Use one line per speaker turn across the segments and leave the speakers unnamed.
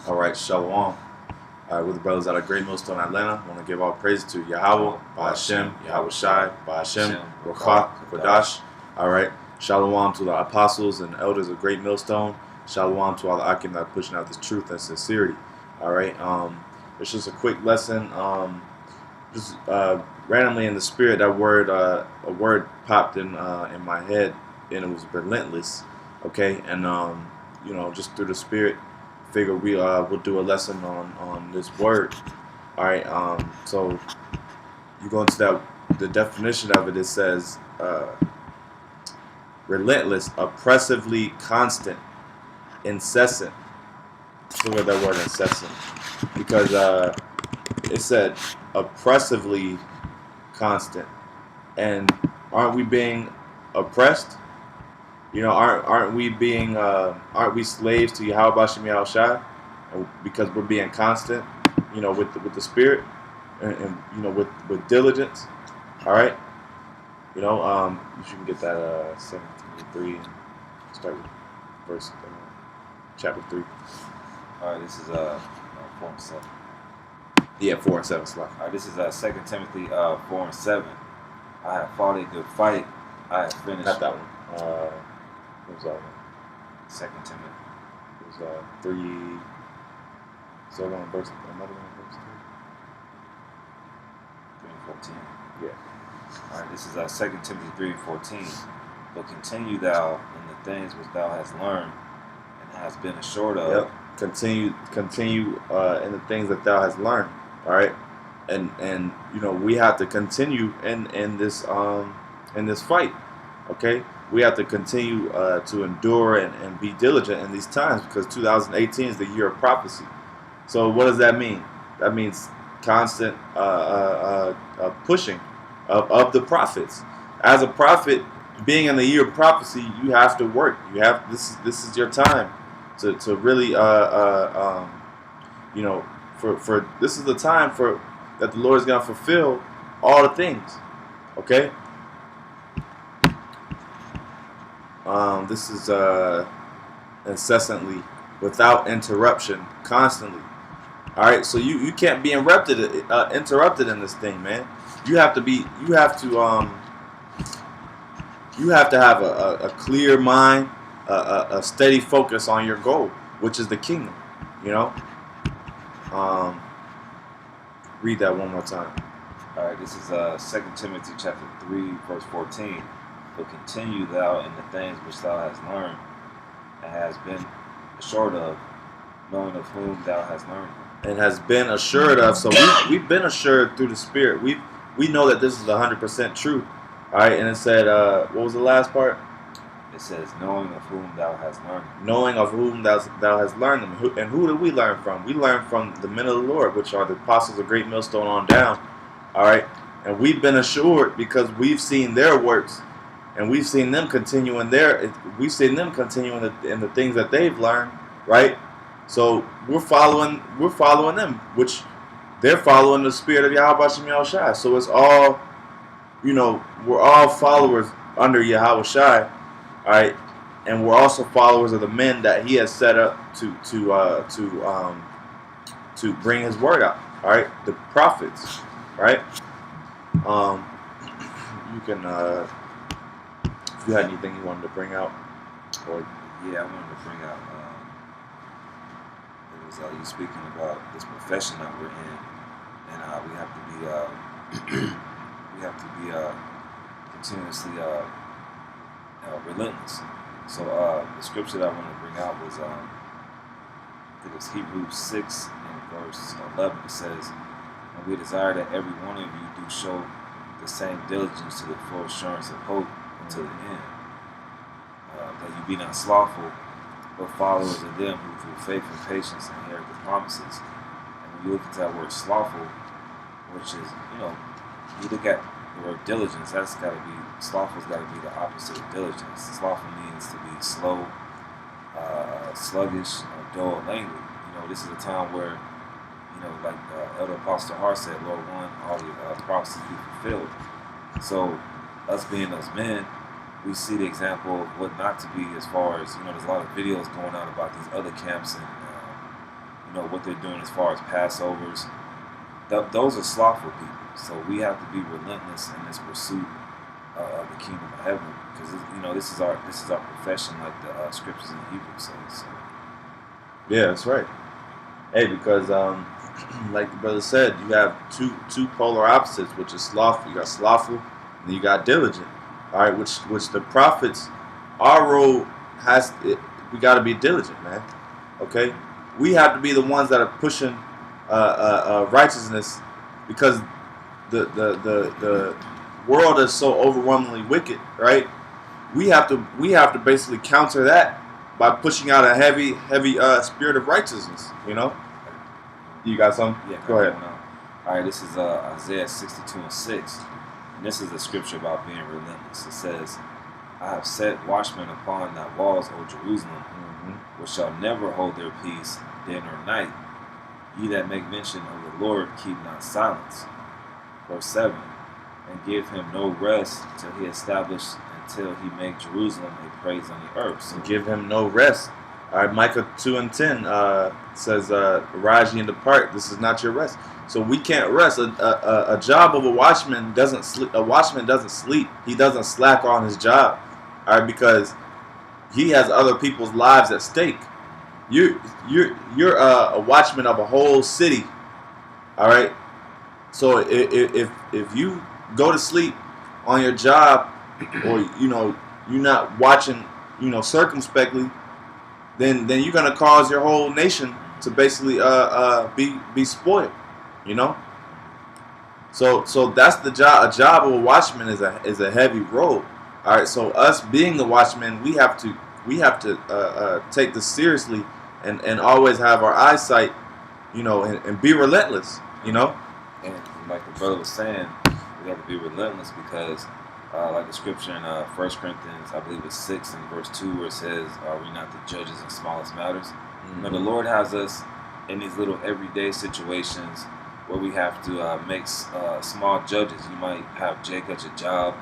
All right, Shalom. We're the brothers out of Great Millstone, Atlanta. I want to give all praise to YAHAWAH, BAHASHAM, YAHAWASHI, BAHASHAM, Ruach, Kodash. All right, Shalom to the apostles and elders of Great Millstone. Shalom to all the Akim that are pushing out this truth and sincerity. All right, it's just a quick lesson. Randomly in the spirit, that word, a word popped in my head, and it was relentless. Okay, and just through the spirit, figure we'll do a lesson on this word. All right, so you go into the definition of it. It says relentless, oppressively constant, incessant. Look at that word incessant, because it said oppressively constant, and aren't we being oppressed? Aren't we slaves to YAHAWASHI, because we're being constant, with the spirit, and with diligence. All right, you can get that 7:3 and start with verse chapter 3.
All right, this is 4 and 7.
Yeah, 4 and 7 slide.
All right, this is 2 Timothy 4 and 7. I have fought a good fight. I have finished.
Not that one. What was that one?
2 Timothy.
It was 3. So another one, verse 3.
3 and 14.
Yeah.
All right, this is 2 Timothy 3 and 14. But continue thou in the things which thou hast learned and hast been assured of.
Yep. Continue in the things that thou hast learned. All right, and we have to continue in this fight. Okay, we have to continue to endure and be diligent in these times, because 2018 is the year of prophecy. So what does that mean? That means constant pushing of the prophets. As a prophet, being in the year of prophecy, you have to work. This is your time to really for this is the time for that the Lord is going to fulfill all the things. Okay. This is incessantly, without interruption, constantly. All right, so you can't be interrupted in this thing, man. You have to have a clear mind, a steady focus on your goal, which is the kingdom. Read that one more time.
All right, this is 2 Timothy chapter 3, verse 14. But continue thou in the things which thou hast learned and hast been assured of, knowing of whom thou hast learned.
And has been assured of. So we've been assured through the Spirit. We know that this is 100% true. All right, and it said, what was the last part?
It says, knowing of whom thou hast learned.
Knowing of whom thou hast learned them. And who did we learn from? We learned from the men of the Lord, which are the apostles of Great Millstone on down. All right, and we've been assured because we've seen their works, and we've seen them continue in the things that they've learned. Right. So we're following them, which they're following the spirit of YAHAWASHI. So it's all, we're all followers under YAHAWASHI. All right, and we're also followers of the men that He has set up to bring His word out. All right, the prophets. Right. You can, if you had anything you wanted to bring out, or
yeah, I wanted to bring out. You speaking about this profession that we're in, and we have to be continuously relentless. So the scripture that I want to bring out was I think it's Hebrews 6 and verse 11. It says, "And we desire that every one of you do show the same diligence to the full assurance of hope until the end, that you be not slothful, but followers of them who through faith and patience inherit the promises." And when you look at that word slothful, which is, you look at the word diligence, slothful's got to be the opposite of diligence. Slothful means to be slow, sluggish, or dull, languid. This is a time where, like Elder Apostle Hart said, Lord want all the prophecies be fulfilled. So us being those men, we see the example of what not to be, as far as, there's a lot of videos going on about these other camps, and what they're doing as far as Passovers. Those are slothful people. So we have to be relentless in this pursuit of the kingdom of heaven, because this is our profession, like the scriptures in Hebrews say. So.
Yeah, that's right. Hey, because like the brother said, you have two polar opposites, which is slothful. You got slothful, and you got diligent. All right, which the prophets, our role we got to be diligent, man. Okay, we have to be the ones that are pushing righteousness, because the world is so overwhelmingly wicked, right? We have to basically counter that by pushing out a heavy spirit of righteousness. You got some?
Yeah,
go ahead.
All right, this is Isaiah 62:6, and this is a scripture about being relentless. It says, "I have set watchmen upon thy walls, O Jerusalem, which shall never hold their peace day nor night. Ye that make mention of the Lord, keep not silence." Verse 7, "And give him no rest till he establish, until he make Jerusalem a praise on the earth." So
give him no rest. All right, Micah 2:10 says, "Arise ye and depart. This is not your rest." So we can't rest. A job of a watchman doesn't sleep. A watchman doesn't sleep. He doesn't slack on his job. All right, because he has other people's lives at stake. You're a watchman of a whole city. All right. So if you go to sleep on your job, or you're not watching circumspectly, then you're gonna cause your whole nation to basically be spoiled. So that's the job. A job of a watchman is a heavy role. All right. So us being the watchman, we have to take this seriously, and always have our eyesight, and be relentless.
And like the brother was saying, we have to be relentless, because like the scripture in 1 Corinthians, I believe it's 6 and verse 2, where it says, "Are we not the judges in smallest matters?" The Lord has us in these little everyday situations where we have to make small judges. You might have Jake at your job.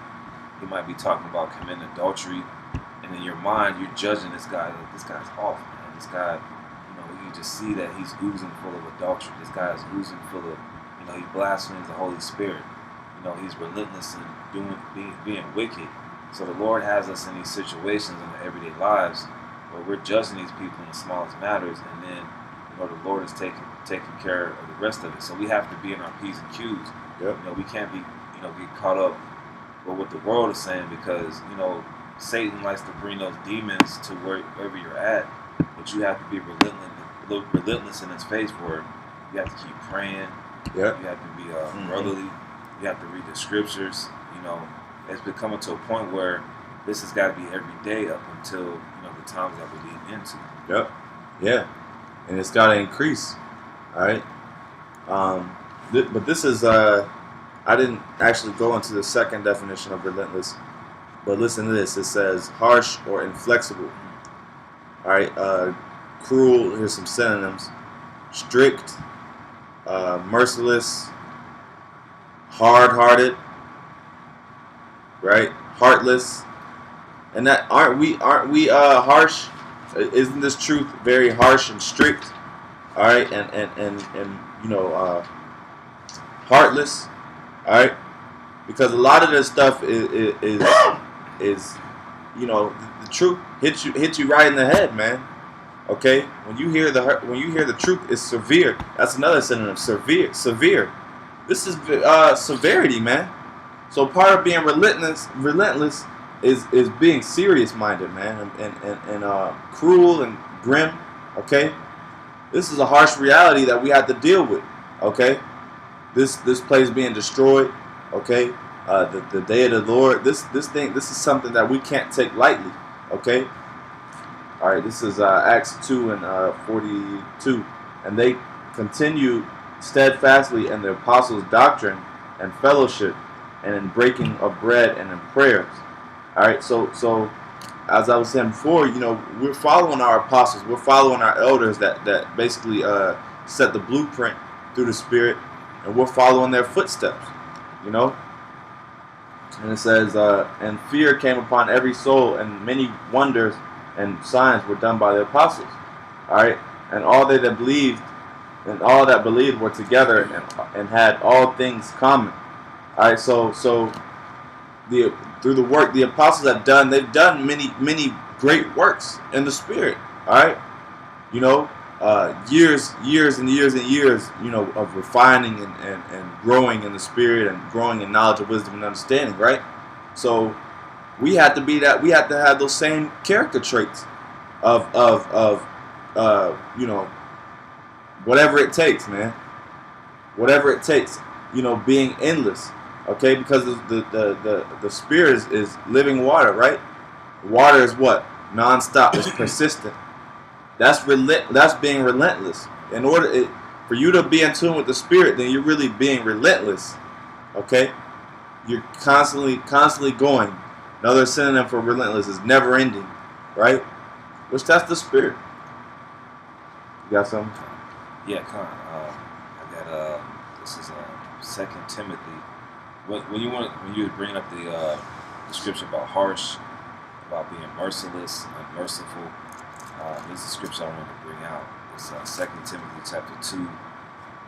He might be talking about committing adultery, and in your mind, you're judging this guy. Like, this guy's off, man. This guy, you just see that he's oozing full of adultery. This guy is oozing full of, he blasphemes the Holy Spirit. He's relentless in being wicked. So the Lord has us in these situations in our everyday lives where we're judging these people in the smallest matters, and then the Lord is taking care of the rest of it. So we have to be in our P's and Q's.
Yep.
We can't be get caught up with what the world is saying, because Satan likes to bring those demons to wherever you're at, but you have to be relentless in his face, where you have to keep praying.
Yep.
You have to be brotherly. You have to read the scriptures. It's becoming to a point where this has got to be every day up until the times that we're leading into.
Yep. Yeah. And it's got to increase. All right. But this is I didn't actually go into the second definition of relentless, but listen to this. It says harsh or inflexible. All right. Cruel. Here's some synonyms: strict, merciless, hard-hearted, right? Heartless. And that aren't we harsh? Isn't this truth very harsh and strict? All right, and heartless. All right, because a lot of this stuff is the truth hits you right in the head, man. Okay, when you hear the truth, it's severe. That's another synonym. Severe. This is severity, man. So part of being relentless is being serious-minded, man, and cruel and grim. Okay, this is a harsh reality that we have to deal with. Okay, this place being destroyed. Okay, the day of the Lord. This is something that we can't take lightly. Okay. All right. This is Acts 2 and 42, and they continued steadfastly in the apostles' doctrine and fellowship, and in breaking of bread and in prayers. All right, so as I was saying before, we're following our apostles, we're following our elders that basically set the blueprint through the Spirit, and we're following their footsteps, And it says, and fear came upon every soul, and many wonders and signs were done by the apostles. All right, and all they that believed and all that believed were together and had all things common. All right, so the through the work the apostles have done, they've done many great works in the Spirit. All right, you know, years and years, you know, of refining and growing in the Spirit and growing in knowledge of wisdom and understanding. Right, so we have to be that. We have to have those same character traits of you know, whatever it takes, man. Whatever it takes, you know, being endless. Okay, because the Spirit is living water, right? Water is what? Non-stop. It's persistent. That's being relentless. In order for you to be in tune with the Spirit, then you're really being relentless. Okay, you're constantly going. Another synonym for relentless is never ending, right? Which that's the Spirit. You got something?
Yeah, Con. I got this is 2 Timothy. When you bring up the scripture about harsh, about being merciless, unmerciful, this is a scripture I want to bring out. It's 2 Timothy chapter 2,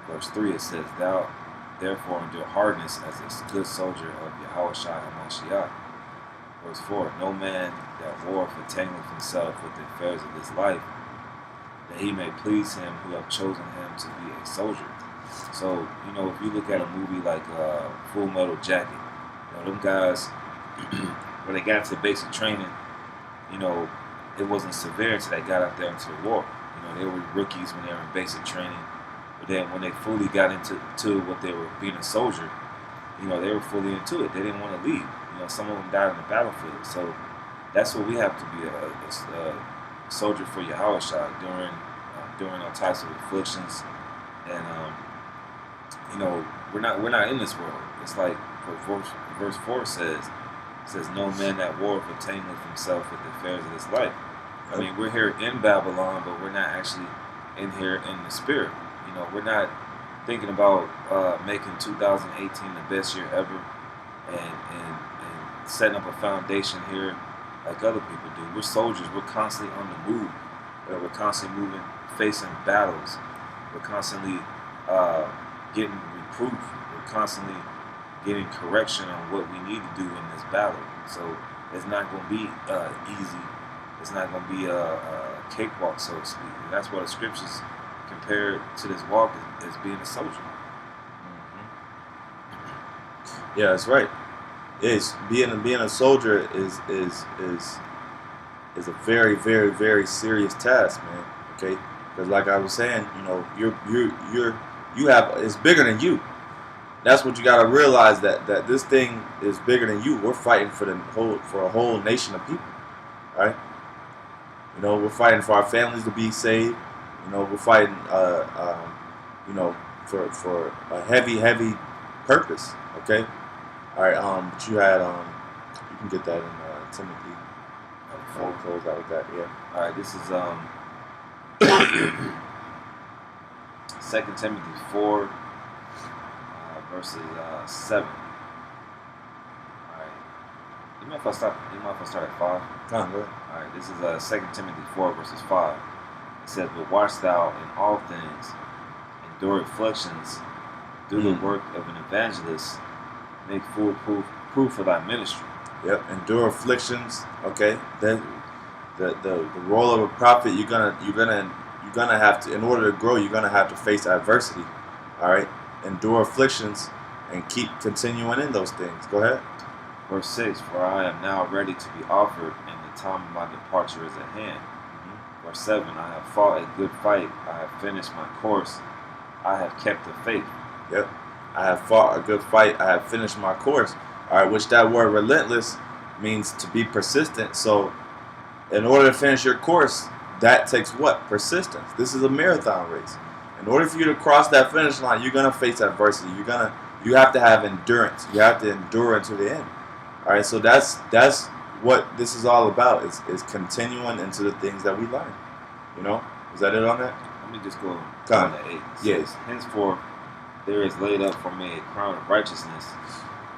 verse 3. It says, "Thou therefore endure hardness as a good soldier of YAHAWASHI." Verse 4, "No man that warreth entangleth himself with the affairs of this life, that he may please him who have chosen him to be a soldier." So, you know, if you look at a movie like Full Metal Jacket, you know, them guys, when they got to basic training, you know, it wasn't severe until they got out there into the war. You know, they were rookies when they were in basic training, but then when they fully got into what they were being a soldier, you know, they were fully into it. They didn't want to leave. You know, some of them died on the battlefield. So that's what we have to be, a soldier for YAHAWASHI during all types of afflictions. And you know, we're not in this world. It's like verse 4 says no man that warreth obtaineth himself with the affairs of this life. I mean, we're here in Babylon, but we're not actually in here in the Spirit. You know, we're not thinking about making 2018 the best year ever and setting up a foundation here like other people do. We're soldiers. We're constantly on the move. We're constantly moving, facing battles. We're constantly getting reproof. We're constantly getting correction on what we need to do in this battle. So it's not going to be easy. It's not going to be a cakewalk, so to speak. And that's why the scriptures compare to this walk as being a soldier.
Mm-hmm. Yeah, that's right. It's being a soldier is a very serious task, man. Okay, because like I was saying, you know, you have, it's bigger than you. That's what you got to realize, that this thing is bigger than you. We're fighting for a whole nation of people, right? You know, we're fighting for our families to be saved. You know, we're fighting, you know, for a heavy purpose. Okay. All right. But you had, you can get that in Timothy. We'll close out with that. Yeah.
All right. This is 2 Timothy 4. Verses 7. All right. You mind if I start at 5?
Go ahead.
All right. This is 2 Timothy 4 verses 5. It says, "But watch thou in all things, endure afflictions, do the work of an evangelist, make full proof of thy ministry."
Yep. Endure afflictions. Okay. Then the role of a prophet, you're gonna have to, in order to grow, you're gonna have to face adversity. All right. Endure afflictions and keep continuing in those things. Go ahead.
Verse 6, "For I am now ready to be offered, and the time of my departure is at hand." Mm-hmm. Verse 7, "I have fought a good fight, I have finished my course, I have kept the faith."
Yep. I have fought a good fight, I have finished my course. All right, which that word relentless means to be persistent. So in order to finish your course, that takes what? Persistence. This is a marathon race. In order for you to cross that finish line, you're gonna face adversity. You have to have endurance. You have to endure until the end. All right. So that's what this is all about. Is continuing into the things that we learn. You know. Is that it on that?
Let me just go on to 8.
Yes.
"Henceforth there is laid up for me a crown of righteousness,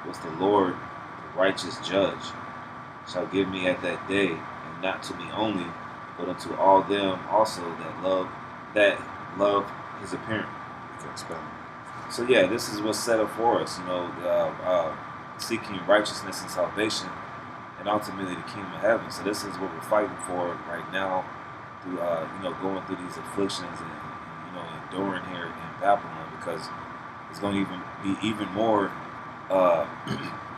which the Lord, the righteous judge, shall give me at that day, and not to me only, but unto all them also that love His appearance.
You can explain.
So yeah, this is what's set up for us. You know, seeking righteousness and salvation, and ultimately the kingdom of heaven. So this is what we're fighting for right now, through you know, going through these afflictions and you know, enduring here in Babylon, because it's going to even be even more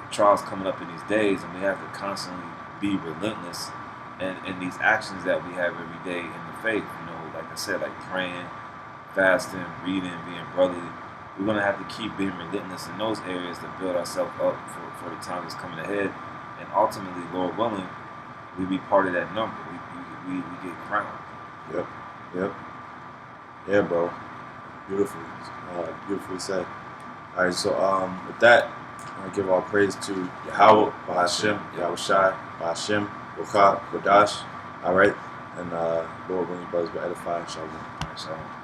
trials coming up in these days, and we have to constantly be relentless in these actions that we have every day in the faith. You know, like I said, like praying, fasting, reading, being brotherly. We're going to have to keep being relentless in those areas to build ourselves up for the time that's coming ahead. And ultimately, Lord willing, we be part of that number. We get crowned.
Yep. Yep. Yeah, bro. Beautifully. Beautifully said. All right, so with that, I want to give all praise to YAHAWAH, BAHASHAM, YAHAWASHI, BAHASHAM, WAKA, Wadash. All right, and Lord willing, brothers will edify. Shalom.
Shalom.